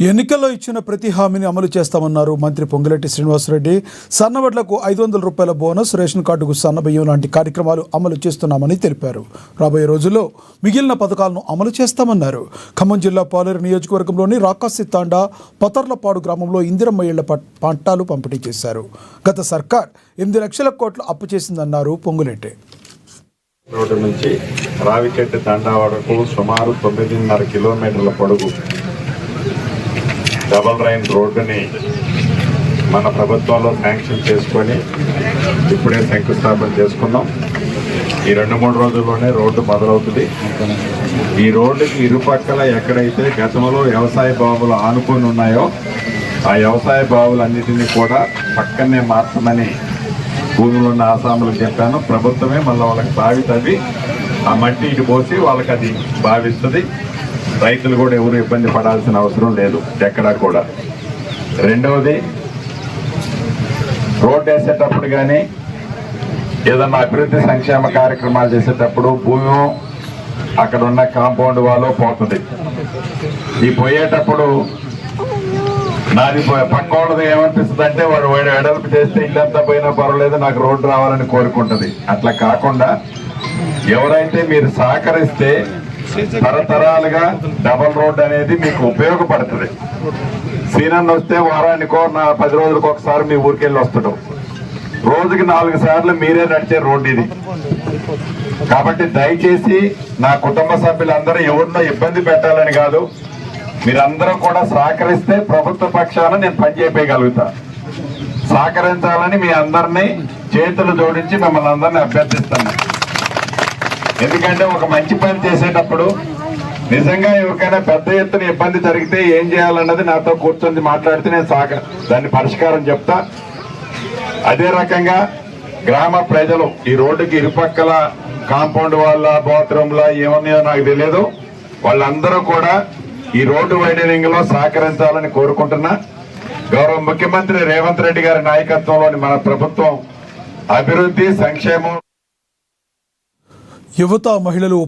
ఎన్నికల్లో ఇచ్చిన ప్రతి హామీని అమలు చేస్తామన్నారు మంత్రి పొంగులేటి శ్రీనివాసరెడ్డి. సన్నవడ్లకు 500 రూపాయల బోనస్, రేషన్ కార్డుకు సన్నబియ్యం లాంటి కార్యక్రమాలు అమలు చేస్తున్నామని తెలిపారు. రాబోయే రోజుల్లో మిగిలిన పథకాలను అమలు చేస్తామన్నారు. ఖమ్మం జిల్లా పాలేరు నియోజకవర్గంలోని రాకాసి తాండా పతర్లపాడు గ్రామంలో ఇందిరమ్మ ఇళ్ల పట్టాలు పంపిణీ చేశారు. గత సర్కార్ 8 లక్షల కోట్లు అప్పు చేసిందన్నారు పొంగులేటి. రోడ్డు నుంచి రావిచెట్టు తండా వరకు సుమారు 9.5 కిలోమీటర్ల పొడుగు డబల్ లైన్ రోడ్డుని మన ప్రభుత్వంలో శాంక్షన్ చేసుకొని ఇప్పుడే శంకుస్థాపన చేసుకున్నాం. ఈ 2-3 రోజుల్లోనే రోడ్డు మొదలవుతుంది. ఈ రోడ్డుకి ఇరుపక్కల ఎక్కడైతే గతంలో వ్యవసాయ బావులు ఆనుకొని ఉన్నాయో ఆ వ్యవసాయ బావులన్నిటినీ కూడా పక్కనే మార్చమని భూమిలో ఉన్న ఆసాములకు చెప్పాను. ప్రభుత్వమే మళ్ళీ వాళ్ళకి బావి తవ్వి ఆ మట్టి ఇటు పోసి వాళ్ళకి అది భావిస్తుంది. రైతులు కూడా ఎవరు ఇబ్బంది పడాల్సిన అవసరం లేదు ఎక్కడా కూడా. రెండవది, రోడ్డు వేసేటప్పుడు కానీ ఏదన్నా అభివృద్ధి సంక్షేమ కార్యక్రమాలు చేసేటప్పుడు భూమి అక్కడ ఉన్న కాంపౌండ్ వాలో పోతుంది. ఈ పోయేటప్పుడు నాది పక్క వాళ్ళది ఏమనిపిస్తుంది అంటే వాడు వెడల్పు చేస్తే ఇల్లంతా పోయినా పర్వాలేదు, నాకు రోడ్డు రావాలని కోరుకుంటుంది. అట్లా కాకుండా ఎవరైతే మీరు సహకరిస్తే తరతరాలుగా డబల్ రోడ్ అనేది మీకు ఉపయోగపడుతుంది. సీజన్ వస్తే వారానికో 10 రోజులకు ఒకసారి మీ ఊరికెళ్ళి వస్తాడు. రోజుకి 4 సార్లు మీరే నడిచే రోడ్డు ఇది. కాబట్టి దయచేసి నా కుటుంబ సభ్యులందరూ ఎవరినో ఇబ్బంది పెట్టాలని కాదు, మీరందరూ కూడా సహకరిస్తే ప్రభుత్వ పక్షాన నేను పనిచేయగలుగుతా. సహకరించాలని మీ అందరినీ చేతులు జోడించి మిమ్మల్ని అందరినీ అభ్యర్థిస్తాను. ఎందుకంటే ఒక మంచి పని చేసేటప్పుడు నిజంగా ఎవరికైనా పెద్ద ఎత్తున ఇబ్బంది జరిగితే ఏం చేయాలన్నది నాతో కూర్చొని మాట్లాడితే నేను దాన్ని పరిష్కారం చెప్తా. అదే రకంగా గ్రామ ప్రజలు ఈ రోడ్డుకి ఇరుపక్కల కాంపౌండ్ వాళ్ళ బాత్రూమ్ల ఏమన్నాయో నాకు తెలియదు, వాళ్ళందరూ కూడా ఈ రోడ్డు వైడనింగ్ లో సహకరించాలని కోరుకుంటున్నా. గౌరవ ముఖ్యమంత్రి రేవంత్ రెడ్డి గారి నాయకత్వంలోని మన ప్రభుత్వం అభివృద్ధి సంక్షేమం యువత, మహిళలు